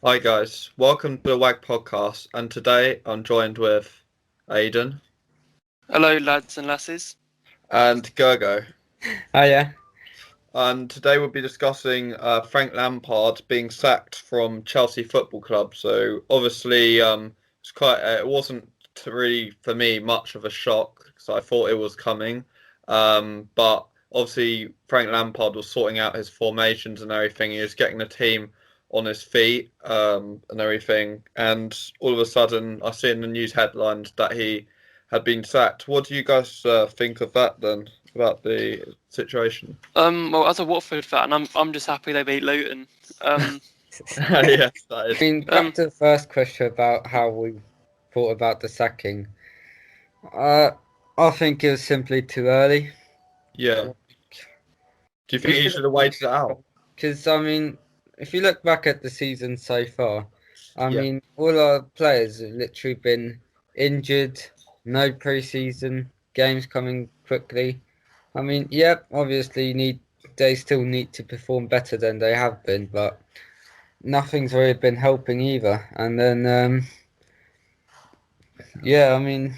Hi guys, welcome to the WAG podcast, and today I'm joined with Aidan Hello, lads and lasses. and Gergo, Oh yeah, and today we'll be discussing Frank Lampard being sacked from Chelsea Football Club. So obviously, it wasn't really for me much of a shock because I thought it was coming, but obviously Frank Lampard was sorting out his formations and everything. He was getting the team on his feet and everything. And all of a sudden, I see in the news headlines that he had been sacked. What do you guys think of that then, about the situation? Well, as a Watford fan, I'm just happy they beat Luton. Um, Yes, that I is. mean, back um, to the first question about how we thought about the sacking. Uh, I think it was simply too early. Yeah. Do you We think he should should have have, waited it out? because I mean, if you look back at the season so far, I Yeah. mean, all our players have literally been injured, no preseason games coming quickly. I mean, yep, obviously they still need to perform better than they have been, but nothing's really been helping either. And then, yeah, I mean.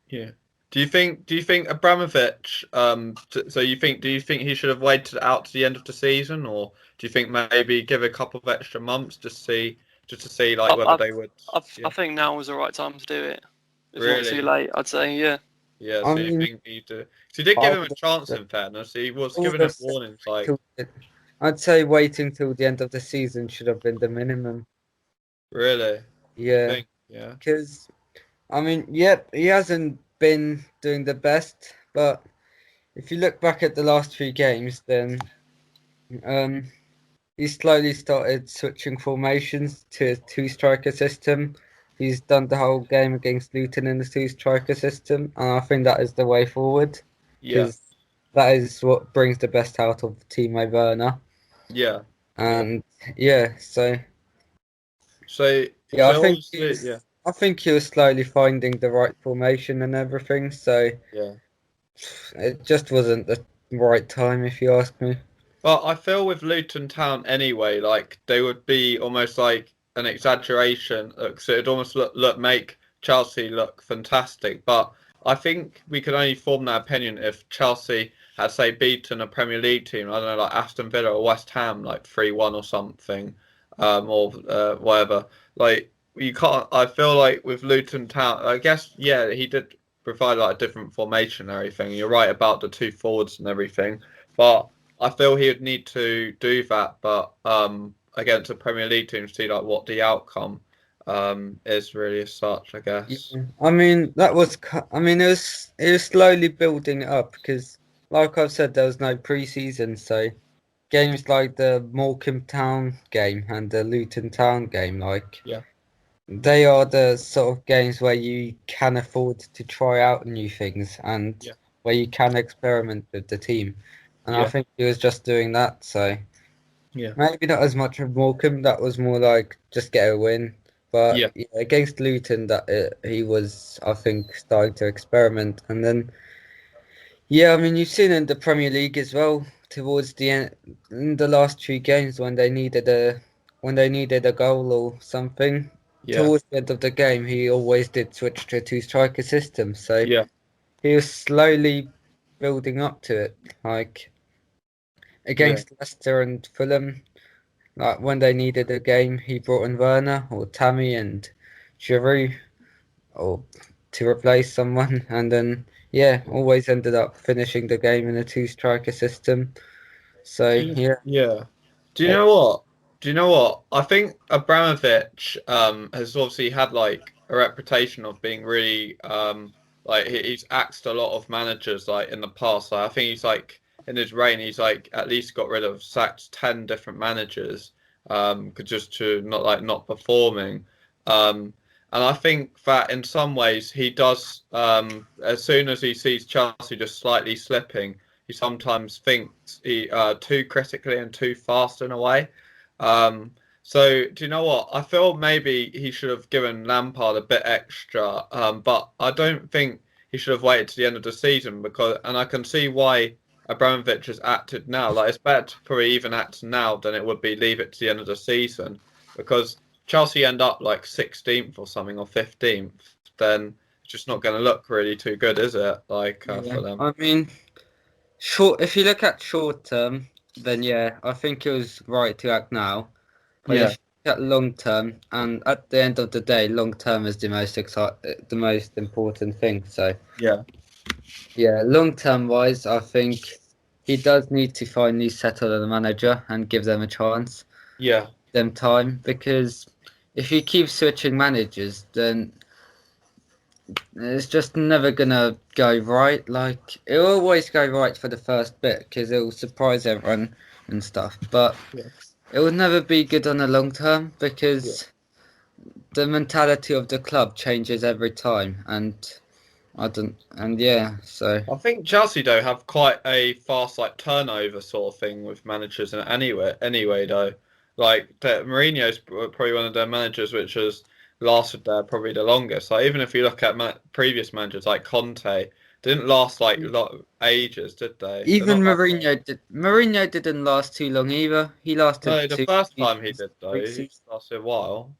Yeah. Do you think Abramovich so do you think he should have waited out to the end of the season, or do you think maybe give a couple of extra months just to see like I, whether I, they would? I Yeah. think now was the right time to do it. It's not too Really? late, I'd say. Yeah. Yeah, I so you mean, think he do? So he did I give him a would chance have, in fairness. He was I would giving him have said warnings wait like, till I'd say waiting till the end of the season should have been the minimum. really? You Yeah, think? Yeah. because I mean, yep, he hasn't been doing the best, but if you look back at the last three games, then um, he slowly started switching formations to a two-striker system. He's done the whole game against Luton in the two-striker system, and I think that is the way forward Yeah. because that is what brings the best out of Timo Werner. Yeah. Yeah. And yeah, so So yeah, so obviously, yeah. I think he was slowly finding the right formation and everything. So Yeah. it just wasn't the right time, if you ask me. But I feel with Luton Town anyway, like they would be almost like an exaggeration. So it'd almost make Chelsea look fantastic. But I think we could only form that opinion if Chelsea had, say, beaten a Premier League team. I don't know, like Aston Villa or West Ham, like 3-1 or something, or whatever. Like you can't. I feel like with Luton Town, I guess yeah, he did provide like a different formation and everything. You're right about the two forwards and everything, but. I feel he would need to do that, but against a Premier League team to see like what the outcome is really as such, I Yeah, guess. I mean I mean it was slowly building it up because, like I've said, there was no preseason, so games like the Morecambe Town game and the Luton Town game, like Yeah, they are the sort of games where you can afford to try out new things and yeah, where you can experiment with the team. And I yeah, think he was just doing that. So yeah, maybe not as much of Morecambe. That was more like just get a win. But yeah, yeah, against Luton, he was, I think, starting to experiment. And then, yeah, I mean, you've seen in the Premier League as well towards the end, in the last three games when they needed a goal or something. yeah, Towards the end of the game, he always did switch to a two-striker system. So yeah, he was slowly building up to it. Like yeah, against Leicester and Fulham, like when they needed a game, he brought in Werner or Tammy and Giroud or to replace someone, and then yeah, yeah. always ended up finishing the game in a two-striker system. So yeah, Yeah. Do you it, know what? Do you know what? I think Abramovich has obviously had like a reputation of being really like he's axed a lot of managers like in the past. Like, I think he's like in his reign he's like at least got rid of sacked 10 different managers just to not performing. Um and I think that in some ways he does as soon as he sees Chelsea just slightly slipping he sometimes thinks too critically and too fast in a way. So do you know what? I feel maybe he should have given Lampard a bit extra, but I don't think he should have waited to the end of the season and I can see why Abramovich has acted now. Like it's better to probably even act now than it would be leave it to the end of the season. because Chelsea end up like 16th or something or 15th, then it's just not going to look really too good, is it? Like for them. I mean, if you look at short term, then yeah, I think it was right to act now. But Yeah. if you look at long term, and at the end of the day, long term is the most important thing. So Yeah. yeah, long term wise, I think he does need to finally settle as a manager and give them a chance, Yeah. them time, because if you keep switching managers, then it's just never gonna go right. Like it'll always go right for the first bit because it will surprise everyone and stuff, but Yeah. it will never be good on the long term Yeah. because the mentality of the club changes every time, and I don't, and yeah, so I think Chelsea though have quite a fast like turnover sort of thing with managers, and anyway though, like Mourinho's probably one of their managers which has lasted there probably the longest. Like even if you look at previous managers like Conte, didn't last like ages, did they? They're even not that long. Mourinho didn't last too long either. He lasted No, the two first time he seasons, did though, three he seasons. lasted a while.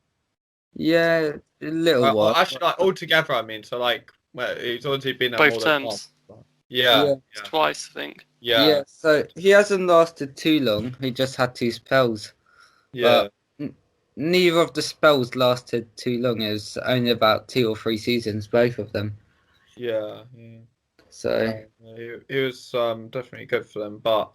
Yeah, a little Or while. actually, like altogether, I mean, so like, well, he's already been there Both more than once. terms. Yeah, Yeah, yeah, Twice, I think. yeah, yeah. So he hasn't lasted too long. He just had two spells, yeah, but neither of the spells lasted too long. It was only about 2 or 3 seasons, both of them. yeah. Yeah. So He was definitely good for them. But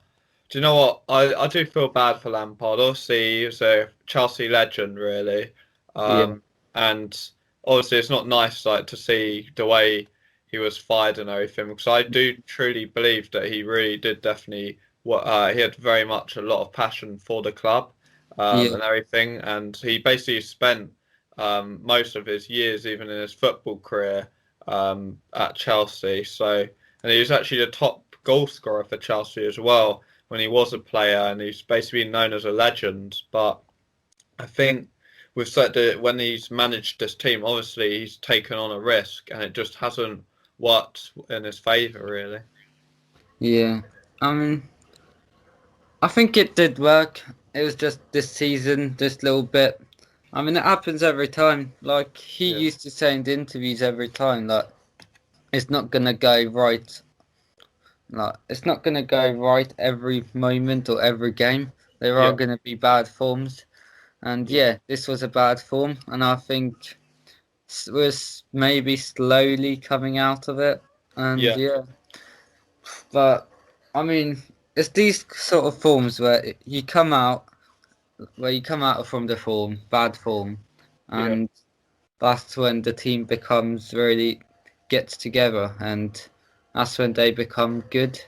do you know what? I do feel bad for Lampard. Obviously, he was a Chelsea legend, really. yeah, And obviously, it's not nice like to see the way he was fired and everything. Because I do truly believe that he really did definitely what he had very much a lot of passion for the club yeah, and everything. And he basically spent most of his years, even in his football career at Chelsea. So, and he was actually the top goal scorer for Chelsea as well when he was a player, and he's basically known as a legend. But I think we've said that when he's managed this team, obviously he's taken on a risk, and it just hasn't worked in his favour, really. yeah. I mean, I think it did work. It was just this season, this little bit. I mean, it happens every time. Like he Yeah, used to say in the interviews every time, like it's not gonna go right. Like it's not gonna go right every moment or every game. There are yeah, gonna be bad forms, and yeah, yeah, this was a bad form, and I think we're maybe slowly coming out of it. And yeah, yeah, but I mean, it's these sort of forms where you come out from the form, bad form, yeah, and that's when the team becomes really gets together, and that's when they become good,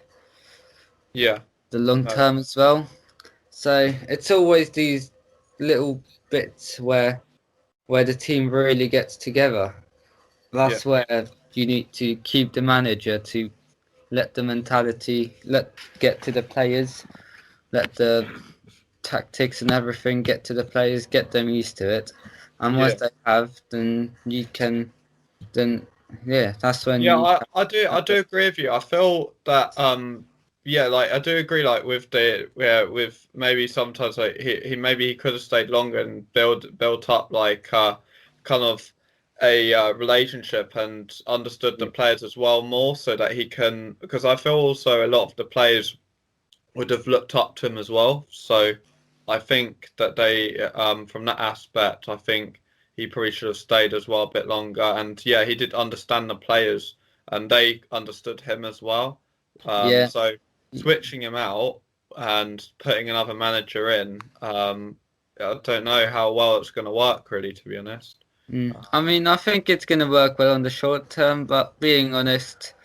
yeah. the long No, term as well. So it's always these little bits where the team really gets together. yeah, That's where you need to keep the manager to let the mentality get to the players, let the tactics and everything get to the players, get them used to it. And once yeah. they have, then you can, then yeah, that's when Yeah, you I do agree with you. I feel that yeah, like I do agree like with the with maybe sometimes like he maybe he could have stayed longer and built up like kind of a relationship and understood the yeah, players as well more so that he can, because I feel also a lot of the players would have looked up to him as well. So I think that they, from that aspect, I think he probably should have stayed as well a bit longer. And yeah, he did understand the players, and they understood him as well. yeah, So switching him out and putting another manager in, I don't know how well it's going to work, really, to be honest. I mean, I think it's gonna work well on the short term, but being honest,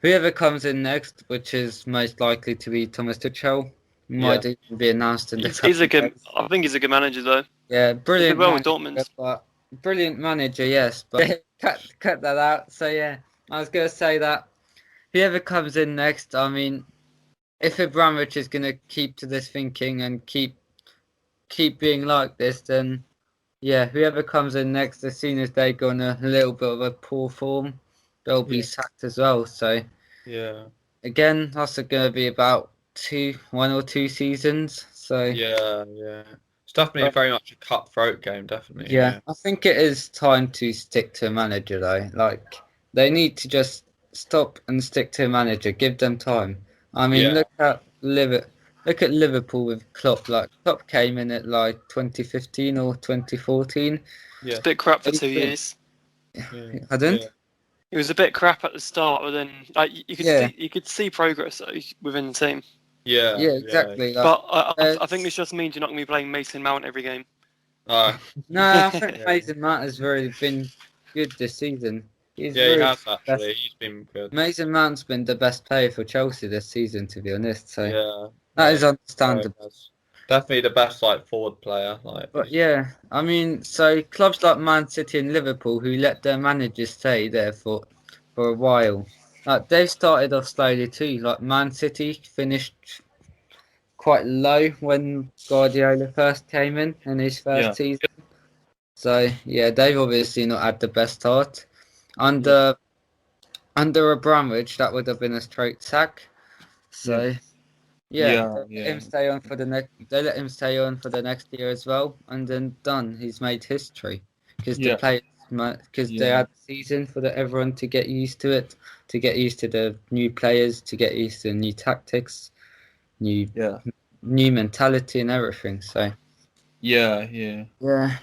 whoever comes in next, which is most likely to be Thomas Tuchel, Yeah, might even be announced in a He's couple a of good. days. I think he's a good manager though. Yeah, He did brilliant well with manager, Dortmund. but brilliant manager, yes, but cut that out. So yeah, I was gonna say that whoever comes in next, I mean, if Abramovich is gonna keep to this thinking and keep being like this, then yeah, whoever comes in next, as soon as they go on a little bit of a poor form, they'll be yeah, sacked as well. So yeah. again, that's gonna be about 1 or 2 seasons. So Yeah, yeah. It's definitely very much a cutthroat game. Definitely. Yeah, I think it is time to stick to a manager though. Like they need to just stop and stick to a manager. Give them time. I mean, Yeah. look at Liverpool with Klopp. Like Klopp came in at like 2015 or 2014. It's Yeah. a bit crap for He's 2 years. Yeah. I don't. Yeah. It was a bit crap at the start, but then like Yeah. you could see progress though, within the team. Yeah. Yeah, exactly. Like, But I think this just means you're not going to be playing Mason Mount every game. no, I think Yeah. Mason Mount has really been good this season. He's Yeah, he really has actually. He's been good. Mason Mount's been the best player for Chelsea this season, to be honest. So Yeah. that Yeah, is he understandable. has. Definitely the best like forward player. Like. But yeah, I mean, so clubs like Man City and Liverpool who let their managers stay there for a while, like they've started off slowly too. Like Man City finished quite low when Guardiola first came in his first season. So yeah, they've obviously not had the best start. Under Abramovich, that would have been a straight sack. So yeah, they let him stay on for the next. They let him stay on for the next year as well, and then done. He's made history because the players, because they had a season for everyone to get used to it, to get used to the new players, to get used to new tactics, new mentality and everything. So Yeah. yeah,